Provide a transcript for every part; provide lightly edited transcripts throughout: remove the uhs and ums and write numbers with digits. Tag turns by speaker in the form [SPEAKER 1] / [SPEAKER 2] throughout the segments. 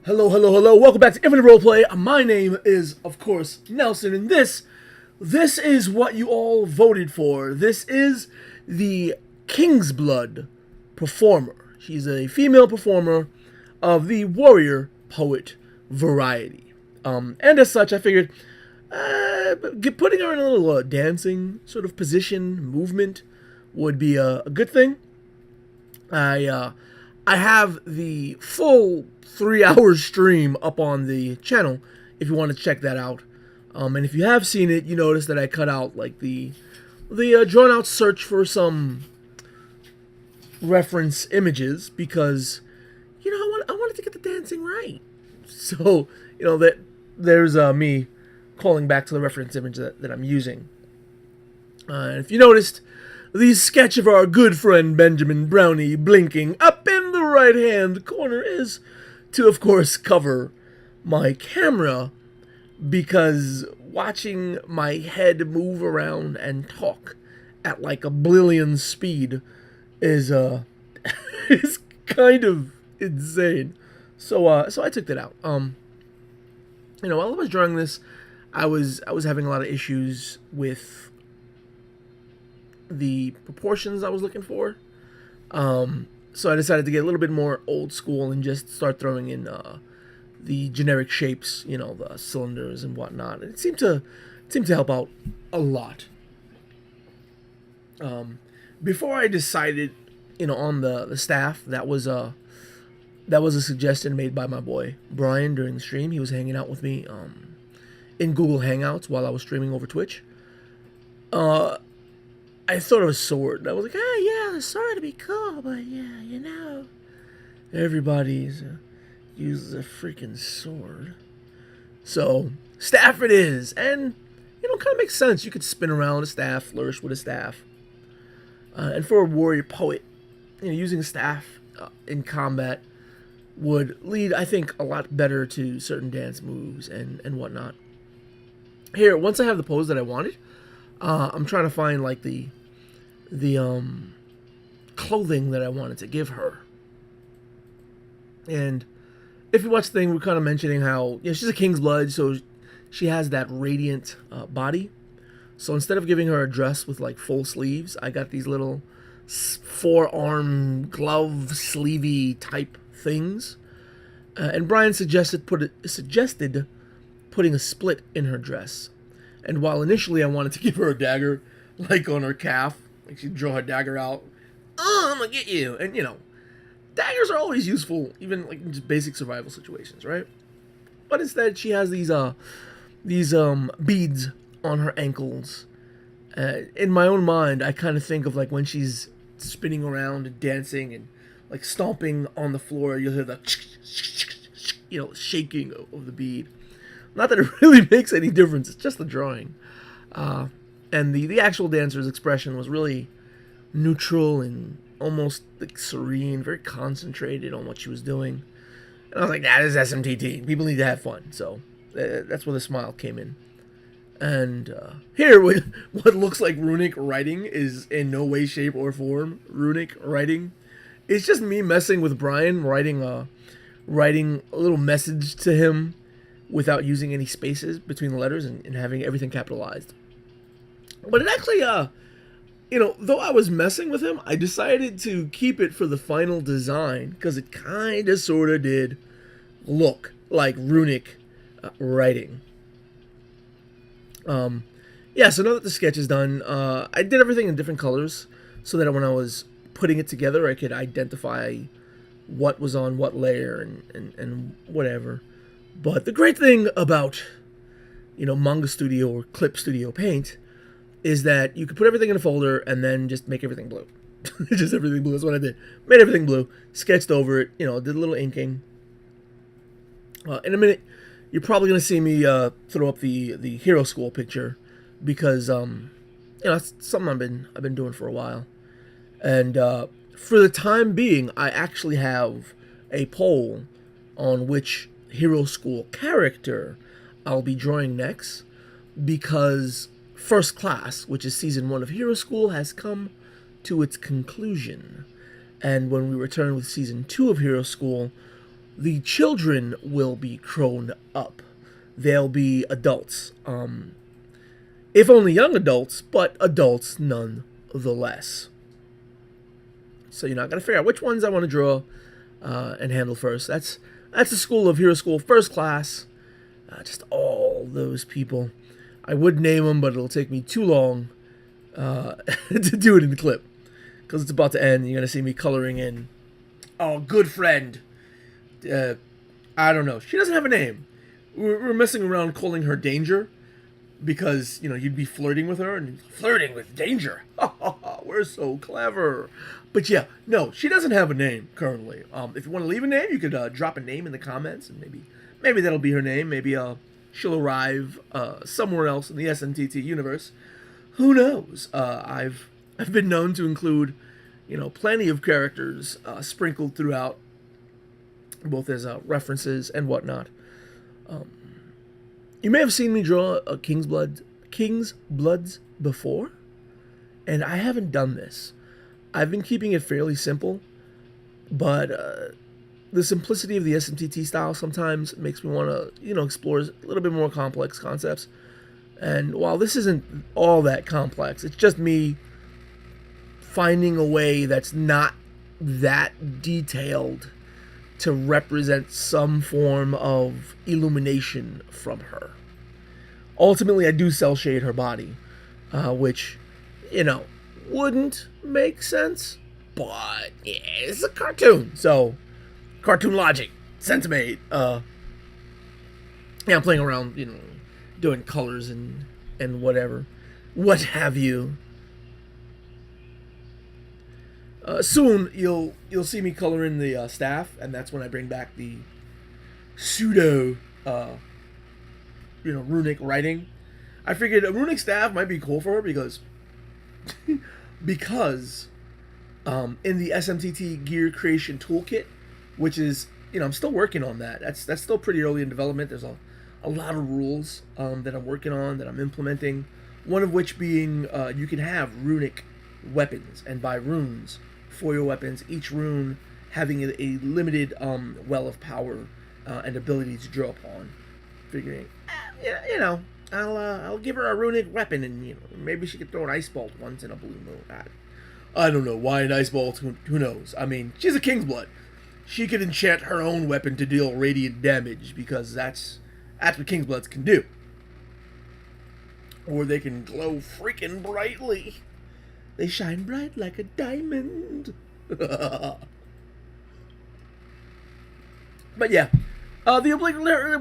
[SPEAKER 1] Hello, hello, hello. Welcome back to Infinite Roleplay. My name is, of course, Nelson, and this is what you all voted for. This is the Kingsblood performer. She's a female performer of the warrior poet variety. And as such, I figured putting her in a little dancing sort of position, movement, would be a good thing. I have the full 3-hour stream up on the channel if you want to check that out. And if you have seen it, you notice that I cut out like the drawn out search for some reference images because I wanted to get the dancing right. So that there's me calling back to the reference image that I'm using. And if you noticed, the sketch of our good friend Benjamin Brownie blinking up in the right hand corner is to, of course, cover my camera, because watching my head move around and talk at like a billion speed is is kind of insane. So I took that out. While I was drawing this, I was having a lot of issues with the proportions I was looking for. So I decided to get a little bit more old school and just start throwing in the generic shapes, the cylinders and whatnot. And it seemed to help out a lot. Before I decided, on the staff, that was a suggestion made by my boy Brian during the stream. He was hanging out with me in Google Hangouts while I was streaming over Twitch. I thought of a sword. I was like, yeah, the sword would be cool, but yeah, everybody's uses a freaking sword. So, staff it is. And, kind of makes sense. You could spin around a staff, flourish with a staff. And for a warrior poet, using a staff in combat would lead, I think, a lot better to certain dance moves and whatnot. Here, once I have the pose that I wanted, I'm trying to find, like, the clothing that I wanted to give her. And if you watch the thing, we're kind of mentioning how she's a Kingsblood, so she has that radiant body. So instead of giving her a dress with like full sleeves, I got these little forearm glove sleevey type things. And Brian suggested putting a split in her dress. And while initially I wanted to give her a dagger, like on her calf, like she'd draw her dagger out, I'm gonna get you, and daggers are always useful, even like in just basic survival situations, right? But instead, she has these beads on her ankles. In my own mind, I kind of think of like when she's spinning around and dancing and like stomping on the floor, you'll hear the shaking of the bead. Not that it really makes any difference, it's just the drawing. And the actual dancer's expression was really neutral and almost like serene, very concentrated on what she was doing. And I was like, this is SMTT. People need to have fun. So that's where the smile came in. And here, what looks like runic writing is in no way, shape, or form runic writing. It's just me messing with Brian, writing a little message to him without using any spaces between the letters and having everything capitalized. But it actually, though I was messing with him, I decided to keep it for the final design because it kind of, sort of did look like runic writing. So now that the sketch is done, I did everything in different colors so that when I was putting it together, I could identify what was on what layer and whatever. But the great thing about, Manga Studio or Clip Studio Paint is that you could put everything in a folder and then just make everything blue. Just everything blue. That's what I did. Made everything blue, sketched over it, did a little inking. In a minute, you're probably going to see me throw up the Hero School picture because, that's something I've been doing for a while. And for the time being, I actually have a poll on which Hero School character I'll be drawing next, because First Class, which is Season 1 of Hero School, has come to its conclusion. And when we return with Season 2 of Hero School, The children will be grown up. They'll be adults. If only young adults, but adults nonetheless. So you're not gonna figure out which ones I want to draw and handle first. That's the School of Hero School First Class. Just all those people. I would name them, but it'll take me too long to do it in the clip because it's about to end. You're gonna see me coloring in. Oh, good friend. I don't know. She doesn't have a name. We're messing around calling her Danger because, you'd be flirting with her and flirting with Danger. We're so clever. But yeah, no, she doesn't have a name currently. If you want to leave a name, you could drop a name in the comments and maybe that'll be her name. Maybe she'll arrive somewhere else in the SMTT universe. Who knows? I've been known to include, plenty of characters sprinkled throughout, both as references and whatnot. You may have seen me draw a Kingsbloods before, and I haven't done this. I've been keeping it fairly simple, but the simplicity of the SMTT style sometimes makes me want to, explore a little bit more complex concepts. And while this isn't all that complex, it's just me finding a way that's not that detailed to represent some form of illumination from her. Ultimately, I do cell shade her body, which, wouldn't make sense, but yeah, it's a cartoon, so cartoon logic, sense made. I'm playing around, doing colors and whatever, what have you. Soon you'll see me color in the staff, and that's when I bring back the pseudo, runic writing. I figured a runic staff might be cool for her because in the SMTT gear creation toolkit, which is, I'm still working on that. That's still pretty early in development. There's a lot of rules that I'm working on, that I'm implementing. One of which being you can have runic weapons, and by runes for your weapons, each rune having a limited well of power and ability to draw upon. Figuring, I'll give her a runic weapon, and maybe she could throw an ice bolt once in a blue moon. I don't know why an ice bolt. Who knows? I mean, she's a Kingsblood. She could enchant her own weapon to deal radiant damage because that's what Kingsbloods can do. Or they can glow freaking brightly. They shine bright like a diamond. But yeah, the obligatory.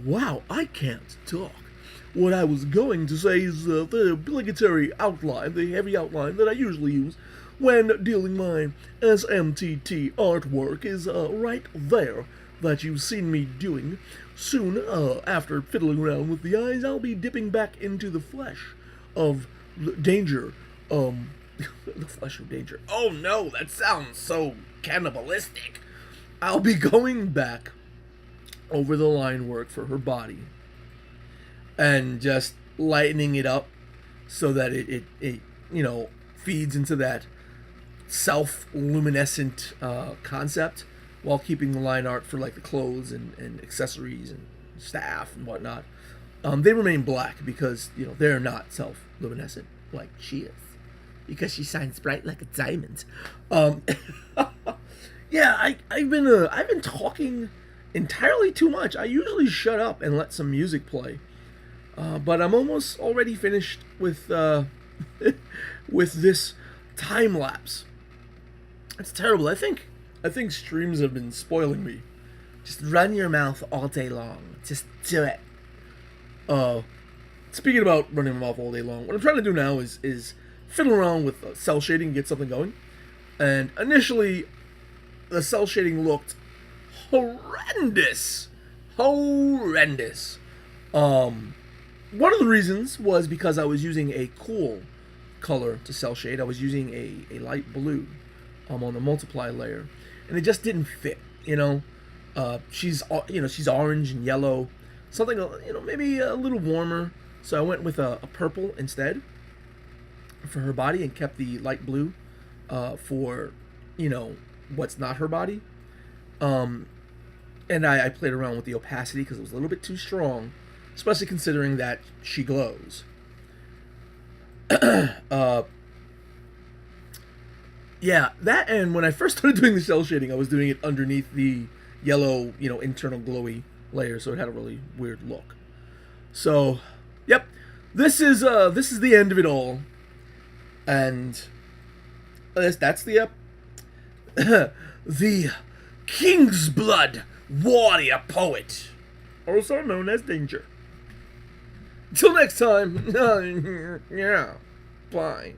[SPEAKER 1] Wow, I can't talk. What I was going to say is the obligatory outline, the heavy outline that I usually use when dealing my SMTT artwork is right there that you've seen me doing. Soon, after fiddling around with the eyes, I'll be dipping back into the flesh of Danger. The flesh of Danger. Oh no, that sounds so cannibalistic. I'll be going back over the line work for her body and just lightening it up so that it feeds into that self-luminescent concept, while keeping the line art for like the clothes and accessories and staff and whatnot. They remain black because they're not self-luminescent like she is, because she shines bright like a diamond. Yeah, I've been talking entirely too much. I usually shut up and let some music play, but I'm almost already finished with with this time lapse. It's terrible. I think streams have been spoiling me. Just run your mouth all day long. Just do it. Speaking about running my mouth all day long, what I'm trying to do now is fiddle around with cell shading and get something going. And initially, the cell shading looked horrendous. Horrendous. One of the reasons was because I was using a cool color to cell shade. I was using a light blue on the multiply layer, and it just didn't fit. She's orange and yellow, something maybe a little warmer. So I went with a purple instead for her body, and kept the light blue for what's not her body. And I played around with the opacity because it was a little bit too strong, especially considering that she glows. Yeah, that, and when I first started doing the cell shading, I was doing it underneath the yellow, internal glowy layer, so it had a really weird look. So, yep, this is the end of it all, and that's the the Kingsblood warrior poet, also known as Danger. Till next time, yeah, bye.